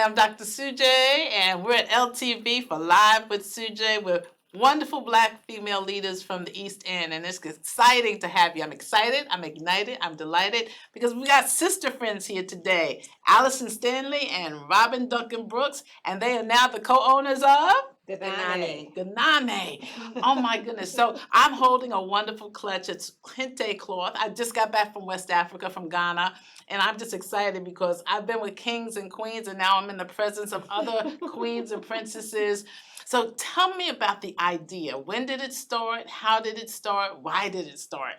am Dr. Sujay, and we're at LTV for Live with Sujay. We're wonderful Black female leaders from the East End, and it's exciting to have you. I'm excited, I'm ignited, I'm delighted, because we got sister friends here today, Alison Stanley and Robin Duncan Brooks, and they are now the co-owners of Ganan. Ganan. Oh my goodness. So I'm holding a wonderful clutch. It's kente cloth. I just got back from West Africa, from Ghana, and I'm just excited because I've been with kings and queens, and now I'm in the presence of other queens and princesses. So tell me about the idea. When did it start? How did it start? Why did it start?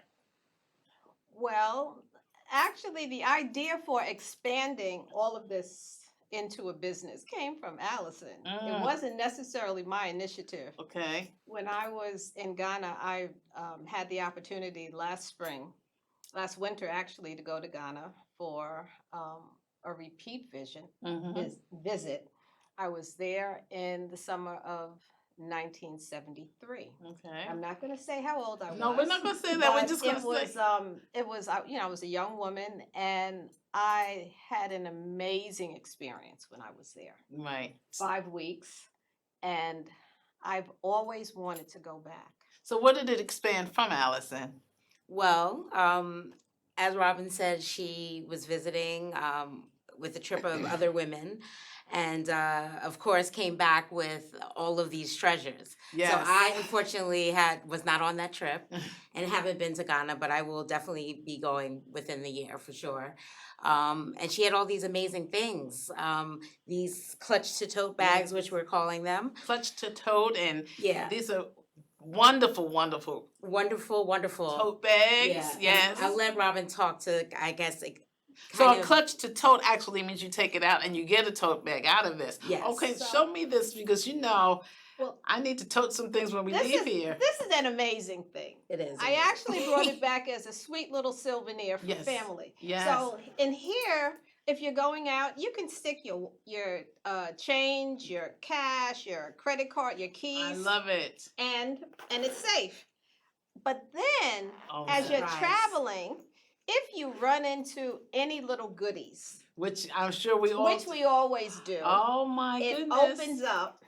Well, actually, the idea for expanding all of this into a business came from Allison. It wasn't necessarily my initiative. Okay. When I was in Ghana, I had the opportunity last winter actually, to go to Ghana for a repeat visit. I was there in the summer of 1973. Okay. I'm not going to say how old I was. No, we're not going to say that. We're just going to say. It was, I was a young woman, and I had an amazing experience when I was there. Right. 5 weeks, and I've always wanted to go back. So what did it expand from, Allison? Well, as Robin said, she was visiting with a trip of other women, and of course came back with all of these treasures. Yes. So I unfortunately was not on that trip and haven't been to Ghana, but I will definitely be going within the year for sure. And she had all these amazing things, these clutch-to-tote bags, which we're calling them. Clutch-to-tote, and yeah, these are wonderful tote bags. Yeah. Yes. I'll let Robin talk to, I guess. So a clutch-to-tote actually means you take it out and you get a tote bag out of this. Yes. Okay, So, show me this, because well, I need to tote some things when we leave here. This is an amazing thing. It is. I actually brought it back as a sweet little souvenir for family. Yes. So in here, if you're going out, you can stick your change, your cash, your credit card, your keys. I love it. And it's safe. But then, as surprise. you're traveling, if you run into any little goodies, which I'm sure we always do. Oh my goodness. It opens up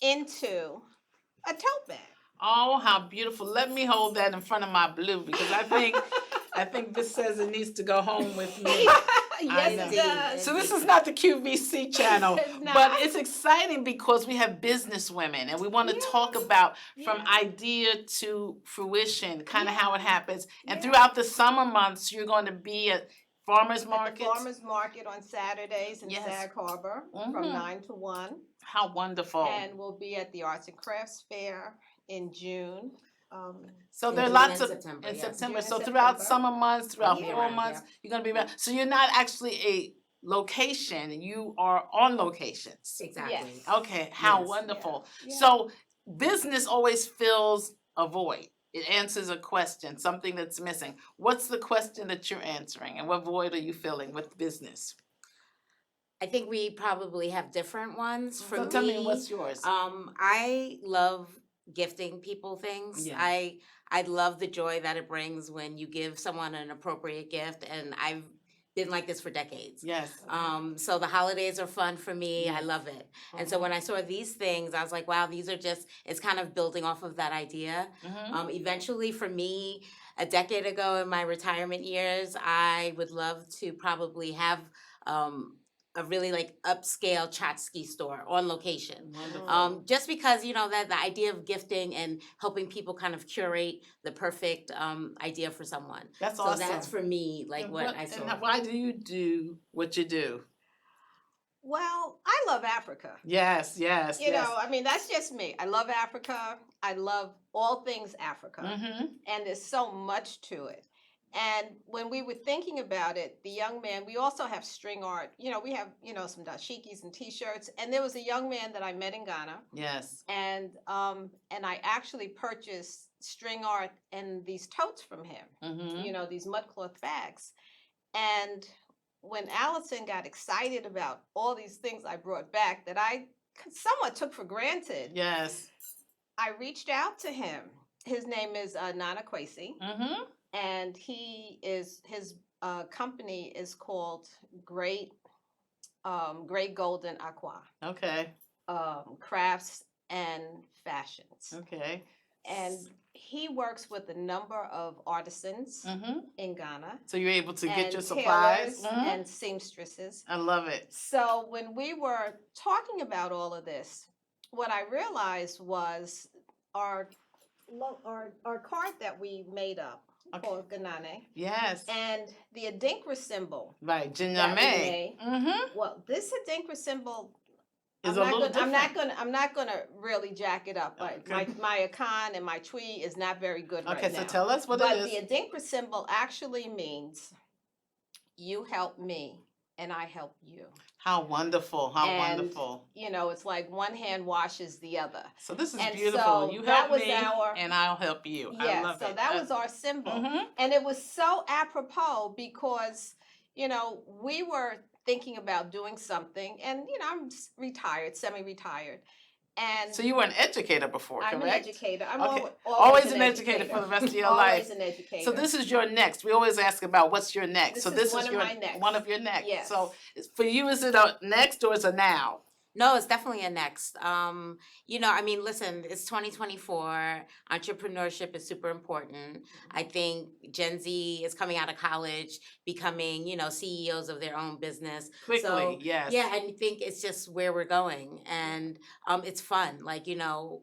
into a tote bag. Oh, how beautiful. Let me hold that in front of my blue, because I think this says it needs to go home with me. Yes, it does. So this is not the QVC channel, It's not. but it's exciting because we have business women, and we want to talk about from idea to fruition, kind of how it happens. And throughout the summer months, you're going to be at farmers markets. At the farmers market on Saturdays in Sag Harbor from 9 to 1. How wonderful. And we'll be at the Arts and Crafts Fair in June. So there are lots of September. So throughout summer months, throughout Yeah. fall months, you're going to be around. So you're not actually a location, you are on locations. Exactly. Yes. Okay, how Yes. wonderful. Yeah. So business always fills a void. It answers a question, something that's missing. What's the question that you're answering, and what void are you filling with business? I think we probably have different ones. For So tell me, what's yours? I love gifting people things. Yeah. I love the joy that it brings when you give someone an appropriate gift, and I've been like this for decades. Yes. So the holidays are fun for me. I love it. And so when I saw these things, I was like, wow, these are just, it's kind of building off of that idea. Eventually for me, a decade ago in my retirement years, I would love to probably have a really upscale tchotchke store on location. Just because, that the idea of gifting and helping people kind of curate the perfect idea for someone. That's awesome. awesome. So that's for me, what I saw. And why do you do what you do? Well, I love Africa. Yes. You know, I mean, that's just me. I love Africa. I love all things Africa. And there's so much to it. And when we were thinking about it, the young man, we also have string art. We have, some dashikis and T-shirts. And there was a young man that I met in Ghana. Yes. And I actually purchased string art and these totes from him, these mudcloth bags. And when Allison got excited about all these things I brought back that I somewhat took for granted, yes, I reached out to him. His name is Nana Kwesi. And his company is called Great Gray, Golden, Aqua, Okay. crafts and fashions. Okay. And he works with a number of artisans Mm-hmm. in Ghana So you're able to get and your supplies. tailors and seamstresses. I love it. So when we were talking about all of this, what I realized was our card that we made up Okay. called Ganan Yes. and the Adinkra symbol Right. that we Jinyame. made. Mm-hmm. Well, this Adinkra symbol, Is a little I'm not different. gonna really jack it up. But Okay. my Akan and my Twi is not very good Okay, right so now. tell us what But it the is. Adinkra symbol actually means you help me and I help you. How wonderful. How And, wonderful. You know, it's like one hand washes the other. So this is and beautiful. so You that help was me our- and I'll help you. I Yes, love so it. that was our symbol. Mm-hmm. And it was so apropos because, you know, we were thinking about doing something and, you know, I'm retired, semi-retired. And So you were an educator before, I'm correct? an educator. I'm Okay. always Always an educator for the rest of your always life. an educator. So this is your next. We always ask about what's your next. This so is this one is of your my next. one of your next. Yes. So for you, is it a next or is it a now? No, it's definitely a next. You know, I mean, listen, it's 2024. Entrepreneurship is super important. I think Gen Z is coming out of college, becoming, you know, CEOs of their own business. Quickly, So, yes. yeah, and I think it's just where we're going. And it's fun. Like, you know,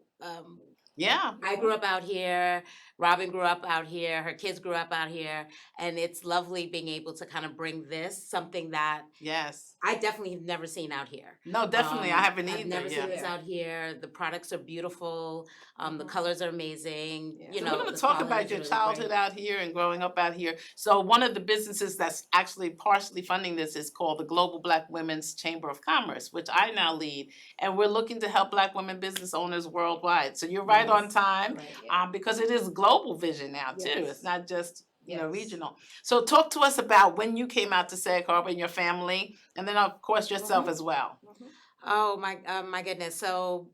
Yeah. I grew up out here. Robin grew up out here. Her kids grew up out here. And it's lovely being able to kind of bring this, something that Yes. I definitely have never seen out here. No, definitely. I haven't I've either. never yeah. seen this out here. The products are beautiful. The colors are amazing. Yeah. You So know, we're going the to talk quality about is your really childhood great. out here and growing up out here. So one of the businesses that's actually partially funding this is called the Global Black Women's Chamber of Commerce, which I now lead. And we're looking to help Black women business owners worldwide. So you're right on time. Right. Yeah. Because it is global vision now too. Yes. It's not just Yes. regional. So talk to us about when you came out to Sag Harbor and your family, and then of course yourself as well. Mhm. Oh my goodness. So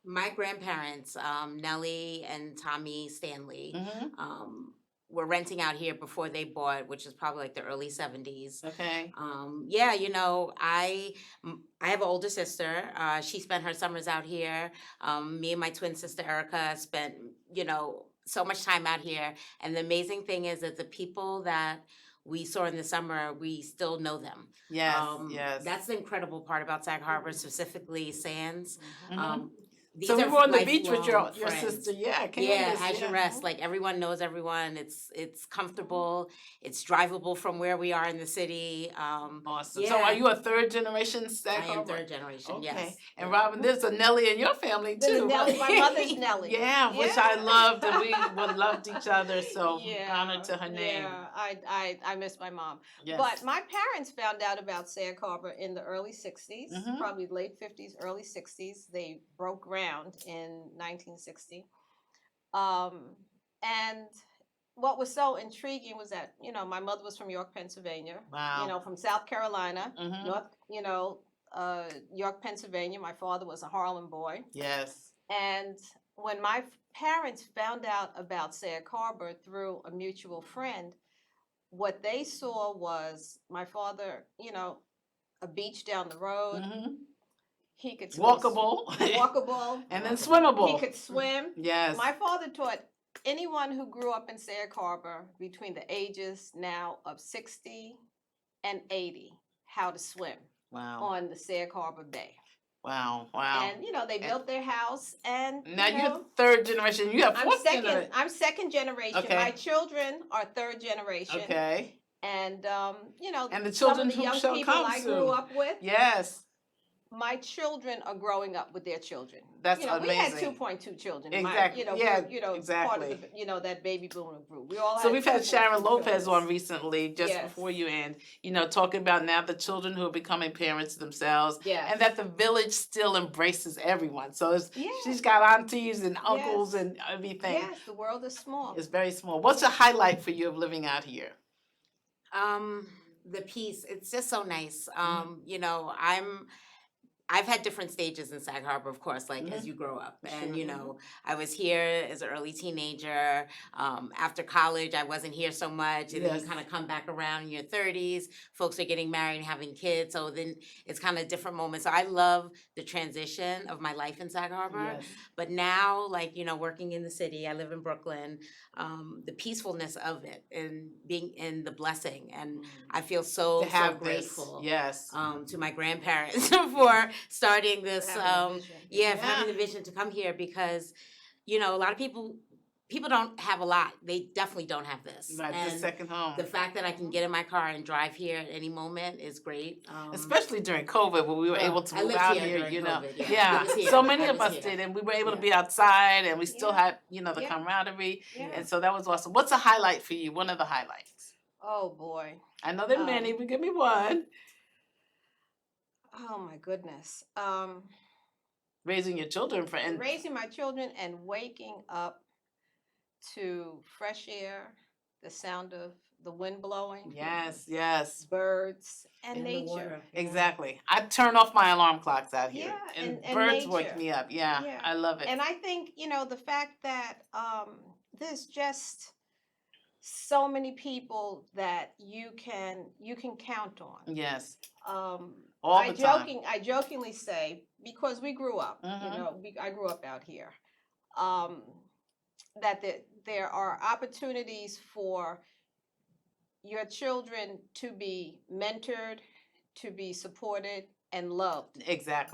my grandparents, Nellie and Tommy Stanley, Mm-hmm. were renting out here before they bought, which is probably like the early 70s. Okay. Yeah, you know, I have an older sister. She spent her summers out here. Me and my twin sister Erica spent, you know, so much time out here. And the amazing thing is that the people that we saw in the summer, we still know them. Yes. Yes. That's the incredible part about Sag Harbor, specifically Sands. Mhm. These So we are were on the beach with your lifelong friends. sister. Yeah. Yeah, Candace, as you yeah. rest, like everyone knows everyone. It's comfortable. It's drivable from where we are in the city. Awesome. Yeah. So are you a third generation Sag I am Harbor? third generation. Okay. Yes. And Yeah. Robin, there's a Nellie in your family There's too. Nellie, my right? mother's Nellie. Yeah, which I loved, and we loved each other. So Yeah, honor to her name. Yeah, I miss my mom. Yes. But my parents found out about Sag Harbor in the early 60s, Mhm. probably late 50s, early 60s. They broke ground in 1960. And what was so intriguing was that, you know, my mother was from York, Pennsylvania. Wow. You know, from South Carolina, Mhm. York, Pennsylvania. My father was a Harlem boy. Yes. And when my parents found out about Sag Harbor through a mutual friend, what they saw was my father, you know, a beach down the road. Mhm. He could swim, Walkable. walkable, And then swimmable. he could swim. Yes. My father taught anyone who grew up in Sag Harbor between the ages now of 60 and 80 how to swim Wow. on the Sag Harbor Bay. Wow. Wow. And you know, they built their house and Now you know, you're third generation. You have I'm fourth second. generation. I'm second generation. Okay. My children are third generation. Okay. And you know, And the some children of the who young shall people come I soon. grew up with, Yes. my children are growing up with their children. That's you know, amazing. we had 2.2 children. Exactly. My, Yeah, part exactly. of the, you know, that baby boomer group. We all. So we've had 2.2 Sharon Lopez children. on recently, just Yes. before you end, you know, talking about now the children who are becoming parents themselves, Yes. and that the village still embraces everyone. So it's, Yes. she's got aunties and uncles Yes. and everything. Yes, the world is small. It's very small. What's a highlight for you of living out here? The peace, it's just so nice. Mm-hmm. You know, I've had different stages in Sag Harbor, of course, like as you grow up. And, you know, I was here as an early teenager. After college, I wasn't here so much. And then you kind of come back around in your 30s. Folks are getting married and having kids. So then it's kind of different moments. So I love the transition of my life in Sag Harbor. Yes. But now, like, you know, working in the city, I live in Brooklyn, the peacefulness of it and being in the blessing. And I feel so grateful to my grandparents for starting this, having the vision to come here because, you know, a lot of people don't have a lot. They definitely don't have this. Right, and the second home. The fact that I can get in my car and drive here at any moment is great. Especially during COVID when we were able to move out here, you know. COVID, yeah. So many of us did, and we were able to be outside, and we still had, you know, the camaraderie. And so that was awesome. What's a highlight for you? One of the highlights? Oh, boy. I know there are many, but give me one. Oh, my goodness. Raising your children, raising my children and waking up to fresh air, the sound of the wind blowing. Yes. Birds and nature. Exactly. I turn off my alarm clocks out here. And birds nature. wake me up. Yeah, I love it. And I think, you know, the fact that there's just so many people that you can count on. Yes. All the time. I jokingly say, because we grew up, you know, I grew up out here, that there are opportunities for your children to be mentored, to be supported, and loved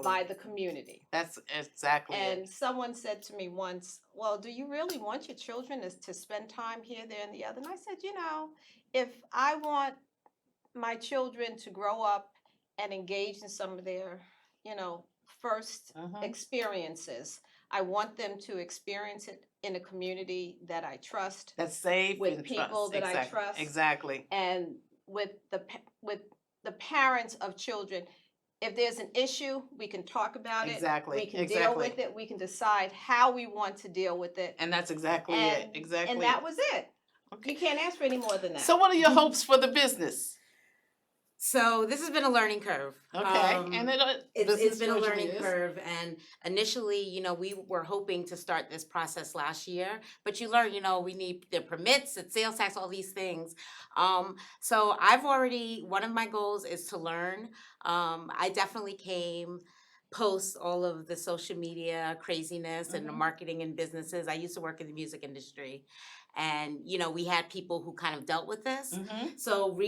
by the community. That's exactly it. And someone said to me once, well, do you really want your children to spend time here, there, and the other? And I said, you know, if I want my children to grow up and engage in some of their, you know, first experiences, I want them to experience it in a community that I trust. That's safe. With people that I trust. Exactly. And with the parents of children. If there's an issue, we can talk about it. Exactly. We can deal with it. We can decide how we want to deal with it. And that's exactly it. Exactly. And that was it. Okay. You can't ask for any more than that. So what are your hopes for the business? So this has been a learning curve. Okay. And it's been a learning curve. And initially, you know, we were hoping to start this process last year, but you learn, you know, we need the permits, the sales tax, all these things. So one of my goals is to learn. I definitely came post all of the social media craziness and the marketing and businesses. I used to work in the music industry, and, you know, we had people who kind of dealt with this. So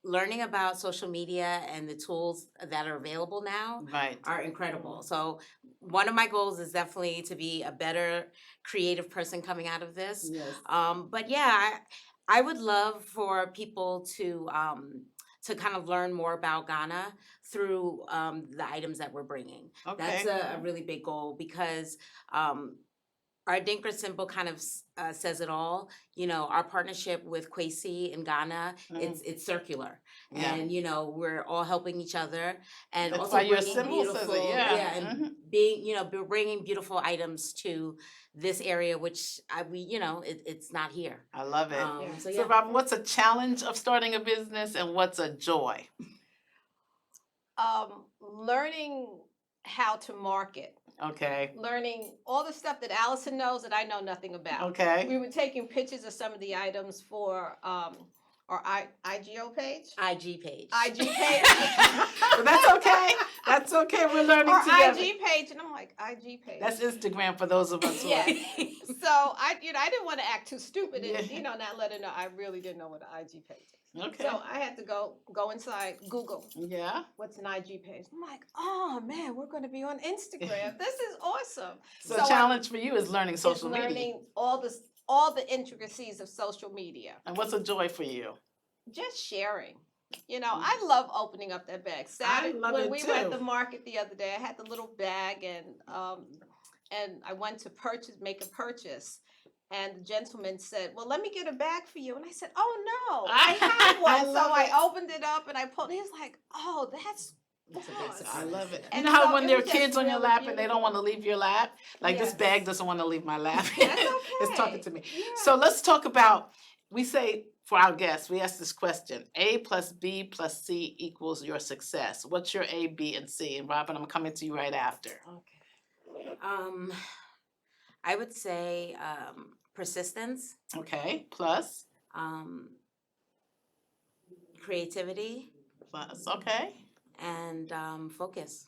learning about social media and the tools that are available now are incredible. So one of my goals is definitely to be a better creative person coming out of this. Yes. But yeah, I would love for people to kind of learn more about Ghana through the items that we're bringing. Okay. That's a really big goal because our Dinkra symbol kind of says it all. You know, our partnership with Kwesi in Ghana, it's circular. And, you know, we're all helping each other. And that's also why your symbol says it, and being, you know, bringing beautiful items to this area, which you know, it's not here. I love it. So Robin, what's a challenge of starting a business and what's a joy? Learning how to market. Okay. Learning all the stuff that Alison knows that I know nothing about. Okay. We were taking pictures of some of the items for our IGO page. IG page. IG page. Well, that's okay. That's okay. We're learning together. IG page, and I'm like, IG page. That's Instagram for those of us who are. So I didn't want to act too stupid and you know, not let her know I really didn't know what an IG page is. Okay. So I had to go inside Google. Yeah. What's an IG page? I'm like, oh man, we're going to be on Instagram. This is awesome. So the challenge for you is learning social media. Learning all the intricacies of social media. And what's a joy for you? Just sharing. You know, I love opening up that bag. Saturday, when we were at the market the other day, I had the little bag and I went to make a purchase. And the gentleman said, well, let me get a bag for you. And I said, oh, no, I have one. So I opened it up and I pulled it. He was like, oh, that's awesome. I love it. And you know how so when it there are was kids just on your really lap and they don't beautiful. want to leave your lap? Like this Yes. bag doesn't want to leave my lap. That's okay. It's talking to me. Yeah. So let's talk about we say for our guests, we ask this question: A plus B plus C equals your success. What's your A, B, and C? And Robin, I'm coming to you right after. Okay. I would say persistence, Okay, plus, um, creativity, plus, okay. and focus.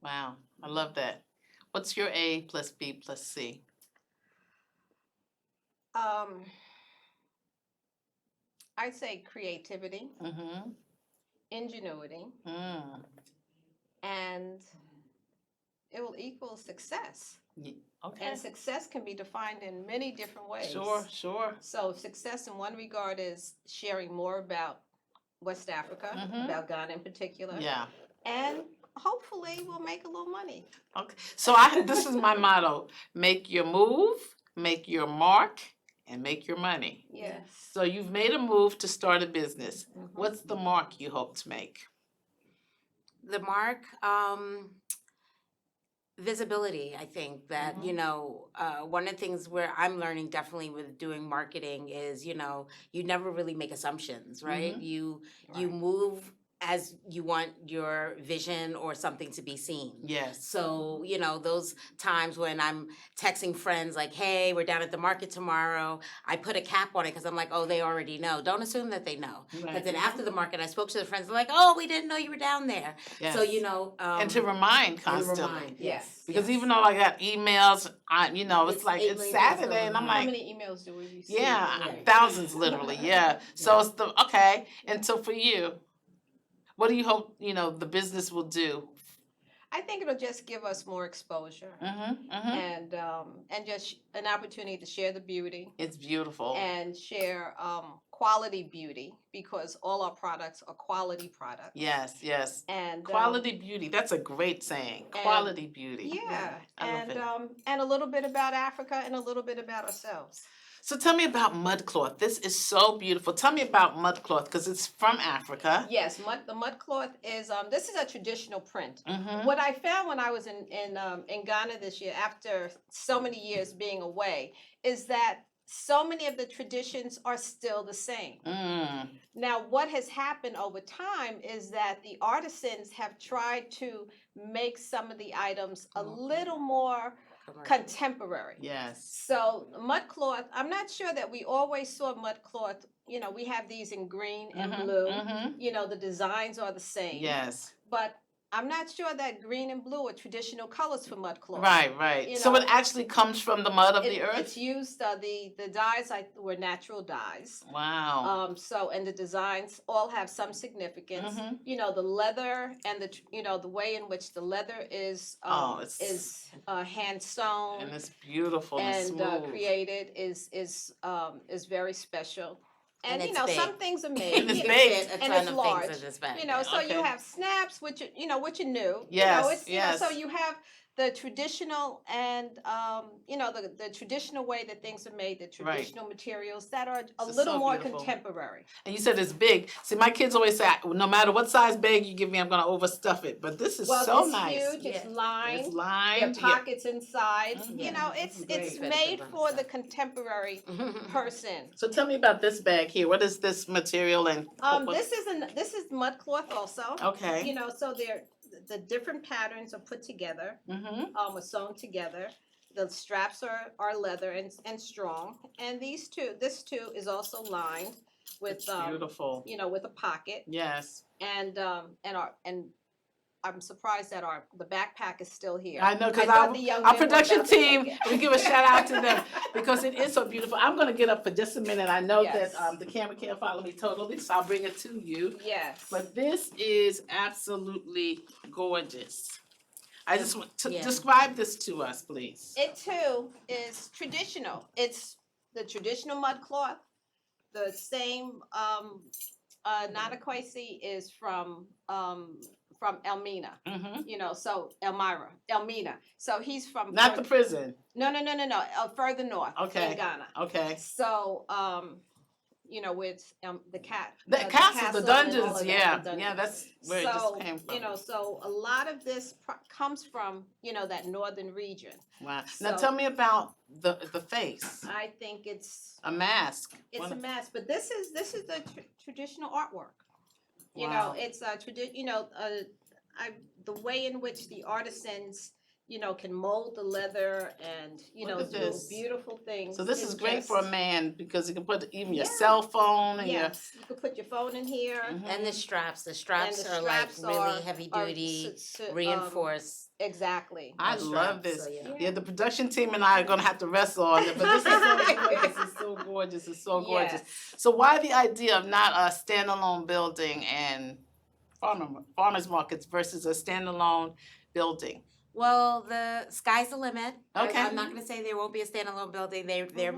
Wow, I love that. What's your A plus B plus C? I'd say creativity, Mm-hmm. ingenuity, Mm. and it will equal success. Okay. And success can be defined in many different ways. Sure, sure. So success in one regard is sharing more about West Africa, Mhm. about Ghana in particular. Yeah. And hopefully we'll make a little money. Okay. So this is my motto: make your move, make your mark, and make your money. Yes. So you've made a move to start a business. Mhm. What's the mark you hope to make? The mark, visibility. I think that one of the things where I'm learning definitely with doing marketing is you never really make assumptions, right? Mhm. You Right. move as you want your vision or something to be seen. Yes. So, those times when I'm texting friends like, hey, we're down at the market tomorrow, I put a cap on it because I'm like, oh, they already know. Don't assume that they know. Right. But then after the market, I spoke to the friends, they're like, oh, we didn't know you were down there. Yes. So, and to remind and constantly. remind, yes. Because yes. even though I got emails, it's like it it's lingers Saturday, and I'm on. How like, many emails do we receive? yeah, Right. thousands literally, yeah. So it's okay. And so for you, what do you hope the business will do? I think it'll just give us more exposure Mm-hmm. Mm-hmm. and just an opportunity to share the beauty It's beautiful. and share quality beauty because all our products are quality products. Yes, yes. And Quality beauty. That's a great saying. Quality beauty. Yeah, I love it. And a little bit about Africa and a little bit about ourselves. So tell me about mudcloth. This is so beautiful. Tell me about mudcloth because it's from Africa. Yes, the mudcloth is this is a traditional print. Mm-hmm. What I found when I was in Ghana this year, after so many years being away, is that so many of the traditions are still the same. Mm. Now, what has happened over time is that the artisans have tried to make some of the items a little more contemporary. Yes. So mudcloth, I'm not sure that we always saw mudcloth. We have these in green and blue. Mm-hmm. The designs are the same. Yes. But I'm not sure that green and blue are traditional colors for mudcloth. Right, right. So it actually comes from the mud of the earth? It's used, the dyes were natural dyes. Wow. And the designs all have some significance. Mm-hmm. The leather and the way in which the leather is hand sewn and it's beautiful and smooth. Created is very special. And it's some things are made and it's baked. and it's large. So Okay. you have snaps, which are new. Yes, So you have the traditional and the traditional way that things are made, the traditional materials that are a little more contemporary. And you said it's big. See, my kids always say, no matter what size bag you give me, I'm going to overstuff it. But this is so nice. Huge. It's lined. It's lined. There are pockets inside. Mhm. It's made for the contemporary person. So tell me about this bag here. What is this material and? This is mudcloth also. Okay. So the different patterns are put together. Mm-hmm. Are sewn together. The straps are leather and strong. And this too is also lined with beautiful. With a pocket. Yes. And I'm surprised that the backpack is still here. I know, because our production team, we give a shout out to them because it is so beautiful. I'm going to get up for just a minute. I know that the camera can't follow me totally, so I'll bring it to you. Yes. But this is absolutely gorgeous. I just want to describe this to us, please. It too is traditional. It's the traditional mudcloth. The same Nanakwesi is from Elmina. Mm-hmm. So Elmina. So he's from not the prison. No. Further north. Okay. In Ghana. Okay. So with the cat. The the castles, the castle and all dungeons, of that, yeah, the yeah, dungeons. that's where it just came from. So a lot of this comes from, that northern region. Wow. Now So tell me about the face, I think it's a mask. a mess, but this is the traditional artwork. Wow. It's a the way in which the artisans, can mold the leather and, Look at do this. beautiful things. So this is great for a man because you can put even your Yeah. cell phone and Yes, you could put your phone in here. your. And the straps are straps like really are- heavy are duty, s- s- reinforced. Exactly. I straps, love this. so yeah. Yeah, the production team and I are gonna have to wrestle on it, but this is so gorgeous. It's so gorgeous. It's so gorgeous. Yes. So why the idea of not a standalone building and farmers markets versus a standalone building? Well, the sky's the limit. Okay. I'm not going to say there won't be a standalone building. There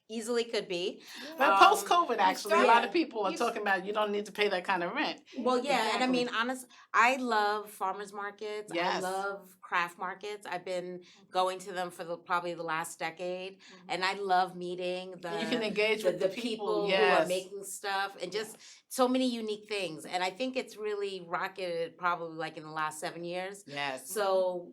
easily could be. But Um, post COVID, actually, a lot of people are you- talking about you don't need to pay that kind of rent. Well, yeah, and I Exactly. mean, I love farmers markets. Yes. I love craft markets. I've been going to them for probably the last decade, and I love meeting And you can engage with the the people who yes. are making stuff and just so many unique things. And I think it's really rocketed probably like in the last 7 years. Yes. So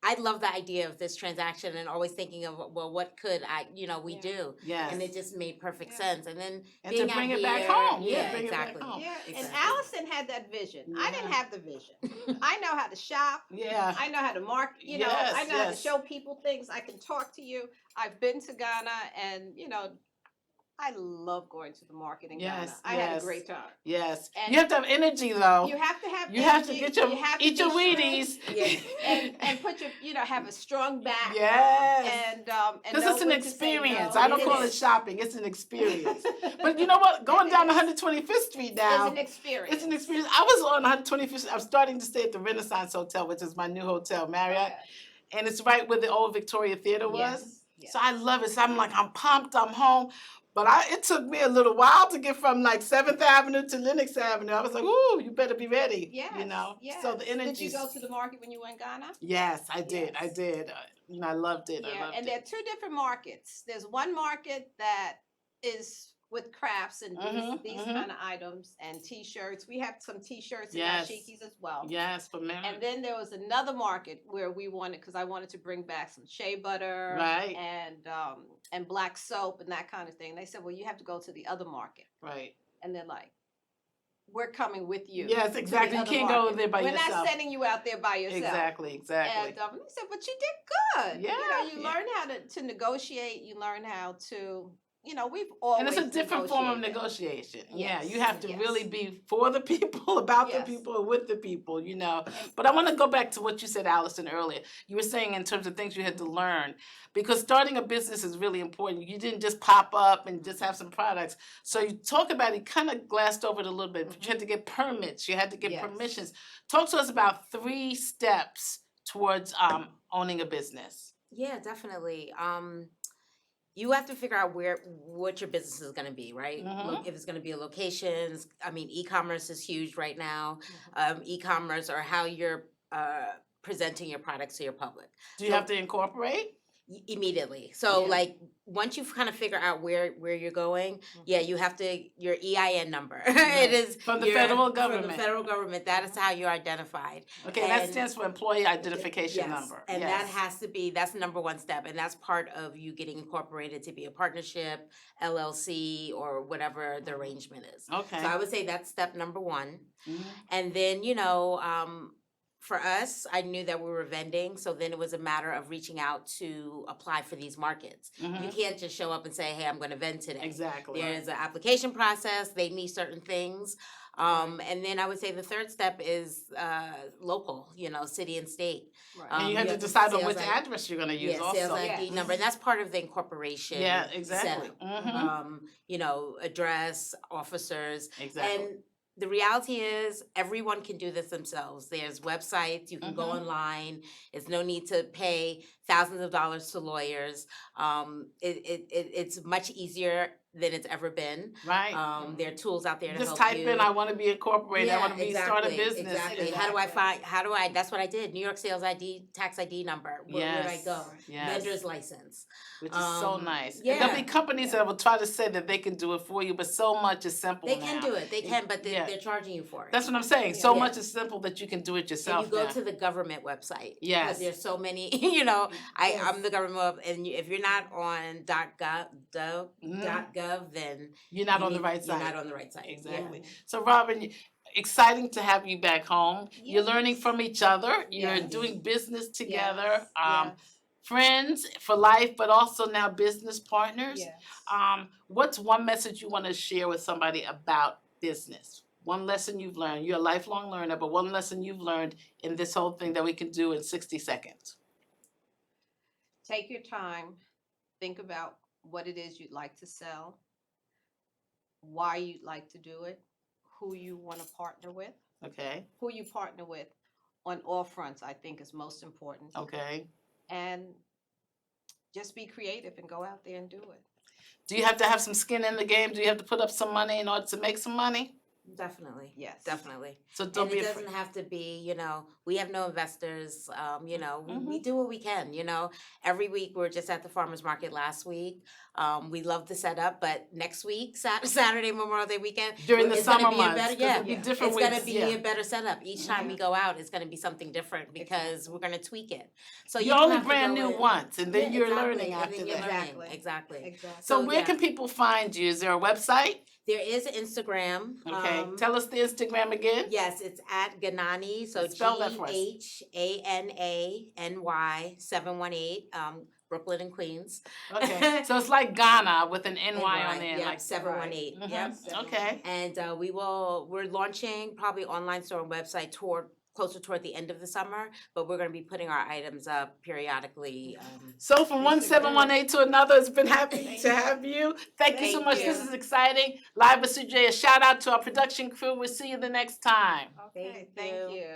I love the idea of this transaction and always thinking of, well, what could we Yeah. do? Yes. And it just made perfect Yeah. sense. And then And being to bring out it back here- home. Yeah, Bring it back exactly. home. Yeah, and Exactly. Allison had that vision. I didn't Yeah. have the vision. I know how to shop. Yeah. I know how to market. Yes, I know how to yes. show people things. I can talk to you. I've been to Ghana, and I love going to the market in Ghana. Yes, I had a yes. great time. Yes. And you have to have energy though. You have to have. You have to energy, get your you have to eat your be strong, Wheaties. Yeah. and put your have a strong back. Yes. And Because know it's an when to say experience. no. I don't call it is. shopping. It's an experience. But you know what? Going down 125th Street now. It's an experience. It's an experience. I was on 125th Street. I'm starting to stay at the Renaissance Hotel, which is my new hotel, Marriott. Okay. And it's right where the old Victoria Theater was. Yes, yes. So I love it. So I'm like, I'm pumped. I'm home. But it took me a little while to get from like 7th Avenue to Lenox Avenue. I was like, ooh, you better be ready. Yes, yes. So the energy. Did you go to the market when you were in Ghana? Yes, I did. I Yes. did. I loved it. I Yeah, loved and it. there are two different markets. There's one market that is with crafts and these kind of items and T-shirts. We have some T-shirts and Yes. dashikis as well. Yes, for me. And then there was another market where we wanted, because I wanted to bring back some shea butter Right. and black soap and that kind of thing. They said, well, you have to go to the other market. Right. And they're like, we're coming with you. Yes, to the exactly. You other can't go market. there by We're yourself. not sending you out there by yourself. Exactly. Exactly. And they said, but you did good. Yeah, You yeah. learn how to negotiate. You learn how to, we've always And it's a different form of negotiated. negotiation. Yeah, Yes, you have to yes. really be for the people, about Yes. the people, and with the people, But I want to go back to what you said, Allison, earlier. You were saying in terms of things you had to learn, because starting a business is really important. You didn't just pop up and just have some products. So you talk about it, kind of glassed over it a little bit. But you had to get permits. You had to get Yes. permissions. Talk to us about 3 steps towards owning a business. Yeah, definitely. You have to figure out what your business is going to be, right? Mhm. Look, if it's going to be a location. I mean, e-commerce is huge right now. E-commerce or how you're presenting your products to your public. Do you So- have to incorporate? Immediately. So Yeah. like once you've kind of figure out where you're going, yeah, you have to your EIN number. Right. It is From the your- federal From government. the federal government. That is how you're identified. Okay, that And- stands for Employee Identification Yes, Number. and Yes. that's the number one step, and that's part of you getting incorporated to be a partnership, LLC, or whatever the arrangement is. Okay. So I would say that's step number one. Mhm. And then, for us, I knew that we were vending, so then it was a matter of reaching out to apply for these markets. You Mhm. can't just show up and say, hey, I'm going to vend today. Exactly. There's an application process, they need certain things. And then I would say the third step is local, Right. city and state. And you have you to have to decide on sales which ID. address you're going to use Yeah, also. sales ID Yes. number, and that's part of the incorporation. Yeah, exactly. setup. Mhm. Address, officers, Exactly. and the reality is everyone can do this themselves. There's websites, you can go Mhm. online. It's no need to pay thousands of dollars to lawyers. It's much easier than it's ever been. Right. There are tools out there to Just help type you. in, I want to be incorporated. I want to start a business. Exactly. That's what I did. New York Sales ID, tax ID number. Where would I go? Yes. Vendor's license. Which is so nice. Yeah. And there'll be companies that will try to say that they can do it for you, but so much is simple They now. can do it. They can, but they're charging you for it. That's what I'm saying. So much is simple that you can do it yourself. And you go now. to the government website. Yes. Because there's so many, you know, I'm the government, and if you're not on .gov, then you're not on the right side. You're not on the right side. Exactly. Yeah. So Robin, exciting to have you back home. Yes. You're learning from each other. You're doing business together. Yes. Friends for life, but also now business partners. Yes. What's one message you want to share with somebody about business? One lesson you've learned. You're a lifelong learner, but one lesson you've learned in this whole thing that we can do in 60 seconds. Take your time. Think about what it is you'd like to sell, why you'd like to do it, who you want to partner with. Okay. Who you partner with on all fronts, I think, is most important. Okay. And just be creative and go out there and do it. Do you have to have some skin in the game? Do you have to put up some money in order to make some money? Definitely. Yes. Definitely. So don't be it doesn't have to be, you know, we have no investors, you know, we do what we can, you know. Every week, we were just at the farmer's market last week. We love the setup, but next week, Saturday, Memorial Day weekend. During the summer months. It's going to be a better setup. Each time we go out, it's going to be something different because we're going to tweak it. So you're only brand new once, and then you're learning after that. Exactly. So where can people find you? Is there a website? There is Instagram. Okay. Tell us the Instagram again. Yes, it's at Ganani. So spell that for us. GHANANY 718. Brooklyn and Queens. Okay. So it's like Ghana with an NY on there. Yep, like 718. Yep. Okay. And we're launching probably online store and website closer toward the end of the summer, but we're going to be putting our items up periodically. So from 1718 to another, it's been happy to have you. Thank you so much. This is exciting. Live with Sujay. A shout out to our production crew. We'll see you the next time. Okay. Thank you.